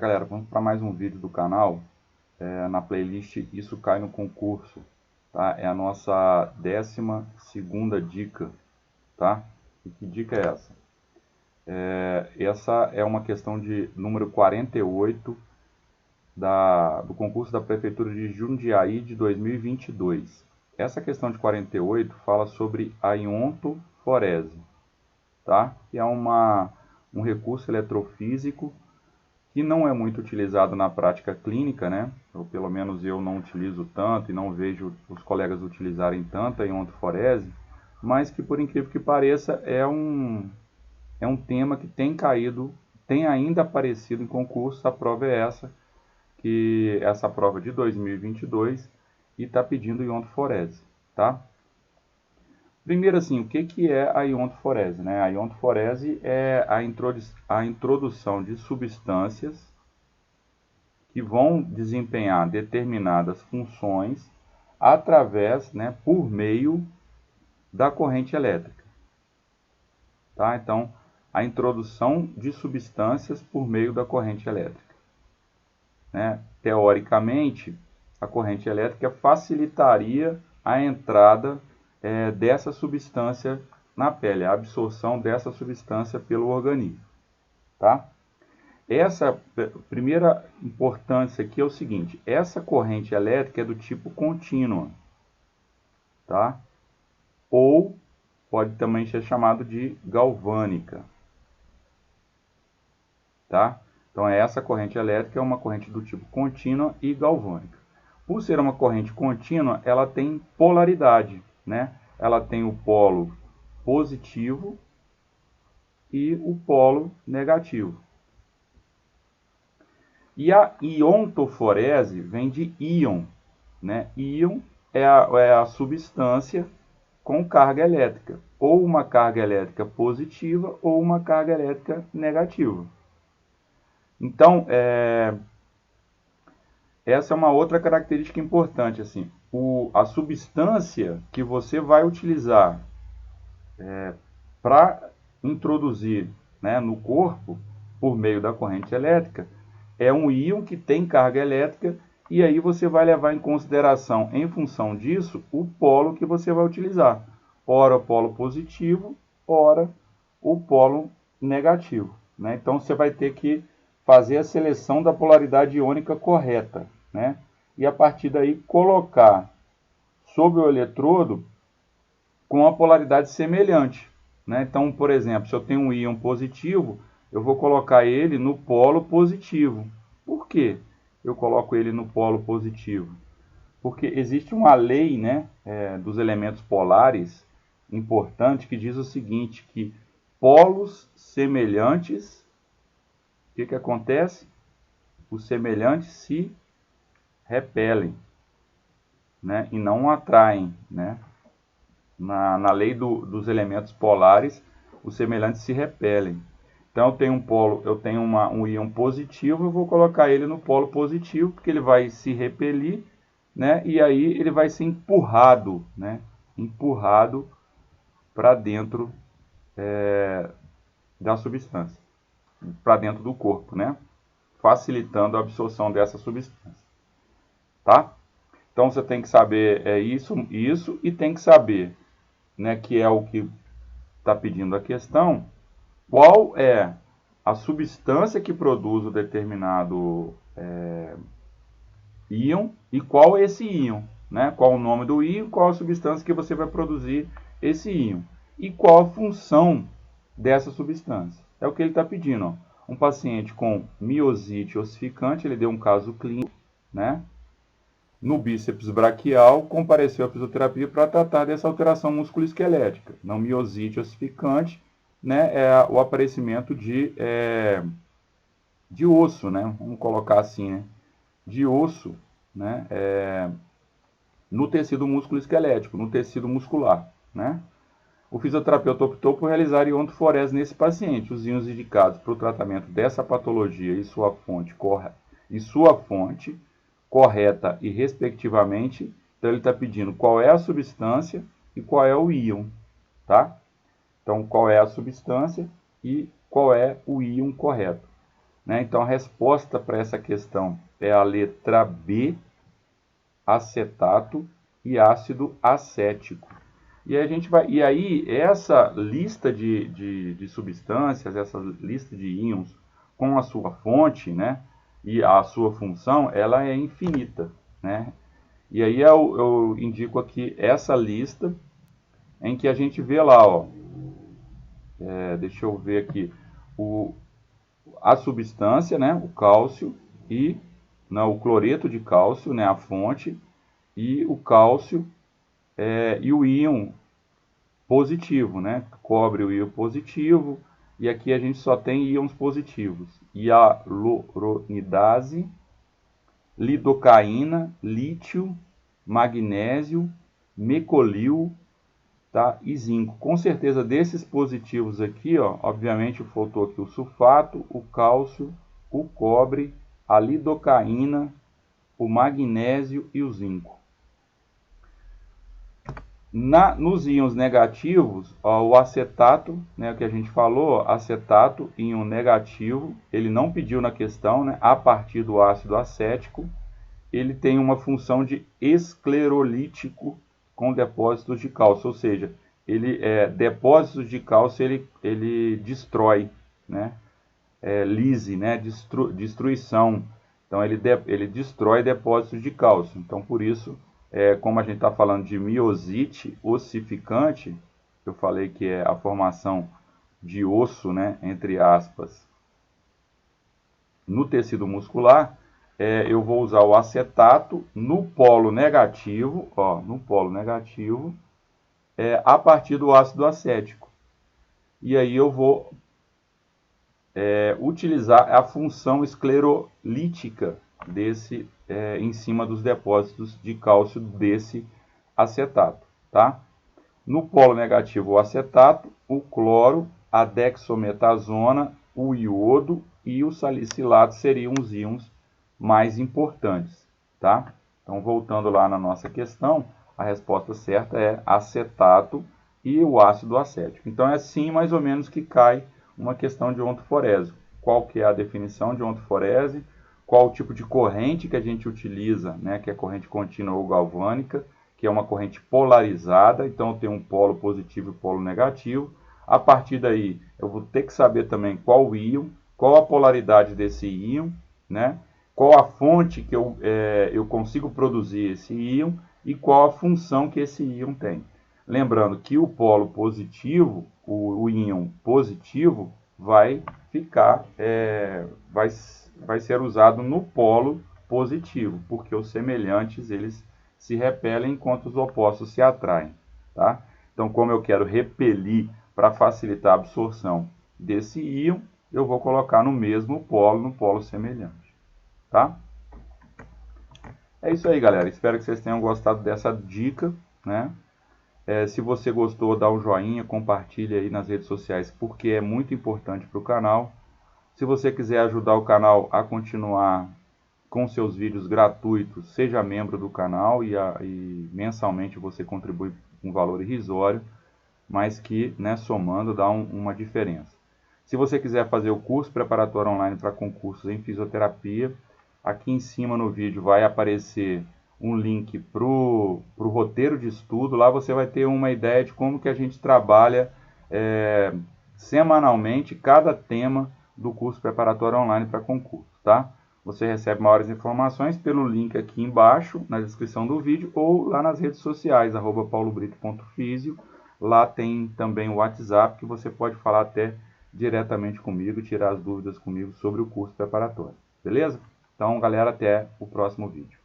Galera, vamos para mais um vídeo do canal, na playlist Isso Cai no Concurso, tá? É a nossa 12ª dica, tá? E que dica é essa? Essa é uma questão de número 48 do concurso da Prefeitura de Jundiaí de 2022. Essa questão de 48 fala sobre a iontoforese, tá? Que é um recurso eletrofísico que não é muito utilizado na prática clínica, né? Ou pelo menos eu não utilizo tanto e não vejo os colegas utilizarem tanto a iontoforese, mas que, por incrível que pareça, é um tema que tem ainda aparecido em concurso. A prova é essa prova de 2022 e está pedindo iontoforese, tá? Primeiro, assim, o que é a iontoforese, né? A iontoforese é a introdução de substâncias que vão desempenhar determinadas funções através, né, por meio da corrente elétrica. Tá? Então, a introdução de substâncias por meio da corrente elétrica. Né? Teoricamente, a corrente elétrica facilitaria a entrada dessa substância na pele, a absorção dessa substância pelo organismo. Tá? Essa primeira importância aqui é o seguinte: essa corrente elétrica é do tipo contínua, tá? Ou pode também ser chamado de galvânica, tá? Então essa corrente elétrica é uma corrente do tipo contínua e galvânica. Por ser uma corrente contínua, ela tem polaridade, né? Ela tem o polo positivo e o polo negativo. E a iontoforese vem de íon, né? Íon é a substância com carga elétrica, ou uma carga elétrica positiva ou uma carga elétrica negativa. Então, essa é uma outra característica importante. Assim, a substância que você vai utilizar para introduzir, né, no corpo, por meio da corrente elétrica, é um íon que tem carga elétrica, e aí você vai levar em consideração, em função disso, o polo que você vai utilizar. Ora o polo positivo, ora o polo negativo. Né? Então você vai ter que fazer a seleção da polaridade iônica correta. Né? E a partir daí colocar sobre o eletrodo com a polaridade semelhante. Né? Então, por exemplo, se eu tenho um íon positivo, eu vou colocar ele no polo positivo. Por quê? Eu coloco ele no polo positivo? Porque existe uma lei, né, dos elementos polares importante, que diz o seguinte, que polos semelhantes, o que acontece? Os semelhantes se repelem, né, e não atraem. Né? Na lei dos elementos polares, os semelhantes se repelem. Então eu tenho um polo, eu tenho um íon positivo, eu vou colocar ele no polo positivo, porque ele vai se repelir, né? E aí ele vai ser empurrado, né? Empurrado para dentro da substância, para dentro do corpo, né? Facilitando a absorção dessa substância, tá? Então você tem que saber isso, e tem que saber, né, que é o que está pedindo a questão, qual é a substância que produz o determinado íon e qual é esse íon, né? Qual o nome do íon, qual a substância que você vai produzir esse íon e qual a função dessa substância. É o que ele está pedindo. Ó. Um paciente com miosite ossificante, ele deu um caso clínico, né? No bíceps braquial, compareceu à fisioterapia para tratar dessa alteração musculoesquelética. Na miosite ossificante, né, é o aparecimento de osso, né? Vamos colocar assim, né? De osso, né? No tecido musculoesquelético, no tecido muscular, né? O fisioterapeuta optou por realizar iontoforese nesse paciente. Os íons indicados para o tratamento dessa patologia e sua fonte correta e respectivamente. Então ele está pedindo qual é a substância e qual é o íon, tá? Então qual é a substância e qual é o íon correto. né? Então a resposta para essa questão é a letra B, acetato e ácido acético. E a gente vai, e aí essa lista de substâncias, essa lista de íons com a sua fonte, né, e a sua função, ela é infinita, né? E aí eu indico aqui essa lista em que a gente vê lá, ó, deixa eu ver aqui, a substância, né, o cálcio e não, o cloreto de cálcio, né, a fonte, e o cálcio e o íon positivo, né? Cobre o íon positivo, e aqui a gente só tem íons positivos. Hialuronidase, lidocaína, lítio, magnésio, mecolil, tá? E zinco. Com certeza desses positivos aqui, ó, obviamente faltou aqui o sulfato, o cálcio, o cobre, a lidocaína, o magnésio e o zinco. Nos íons negativos, ó, o acetato, né, o que a gente falou, acetato, íon negativo, ele não pediu na questão, né, a partir do ácido acético, ele tem uma função de esclerolítico com depósitos de cálcio, ou seja, depósitos de cálcio ele destrói, né, lise, né, destruição. Então ele destrói depósitos de cálcio. Então por isso, como a gente está falando de miosite ossificante, eu falei que é a formação de osso, né, entre aspas, no tecido muscular, eu vou usar o acetato no polo negativo, ó, no polo negativo, a partir do ácido acético. E aí eu vou utilizar a função esclerolítica desse, em cima dos depósitos de cálcio desse acetato, tá? No polo negativo, o acetato, o cloro, a dexametasona, o iodo e o salicilato seriam os íons mais importantes, tá? Então, voltando lá na nossa questão, a resposta certa é acetato e o ácido acético. Então, é assim mais ou menos que cai uma questão de ontoforese. Qual que é a definição de ontoforese? Qual o tipo de corrente que a gente utiliza, né? Que é corrente contínua ou galvânica, que é uma corrente polarizada, então eu tenho um polo positivo e polo negativo. A partir daí, eu vou ter que saber também qual o íon, qual a polaridade desse íon, né? Qual a fonte que eu consigo produzir esse íon e qual a função que esse íon tem. Lembrando que o polo positivo, o íon positivo, vai ficar, vai ser usado no polo positivo, porque os semelhantes eles se repelem enquanto os opostos se atraem, tá? Então, como eu quero repelir para facilitar a absorção desse íon, eu vou colocar no mesmo polo, no polo semelhante, tá? É isso aí, galera. Espero que vocês tenham gostado dessa dica, né? Se você gostou, dá um joinha, compartilha aí nas redes sociais, porque é muito importante para o canal. Se você quiser ajudar o canal a continuar com seus vídeos gratuitos, seja membro do canal e mensalmente você contribui com um valor irrisório, mas que, né, somando dá uma diferença. Se você quiser fazer o curso preparatório online para concursos em fisioterapia, aqui em cima no vídeo vai aparecer um link para o roteiro de estudo. Lá você vai ter uma ideia de como que a gente trabalha semanalmente cada tema do curso preparatório online para concurso, tá? Você recebe maiores informações pelo link aqui embaixo, na descrição do vídeo, ou lá nas redes sociais, @paulobrito.fisio. Lá tem também o WhatsApp, que você pode falar até diretamente comigo, tirar as dúvidas comigo sobre o curso preparatório. Beleza? Então, galera, até o próximo vídeo.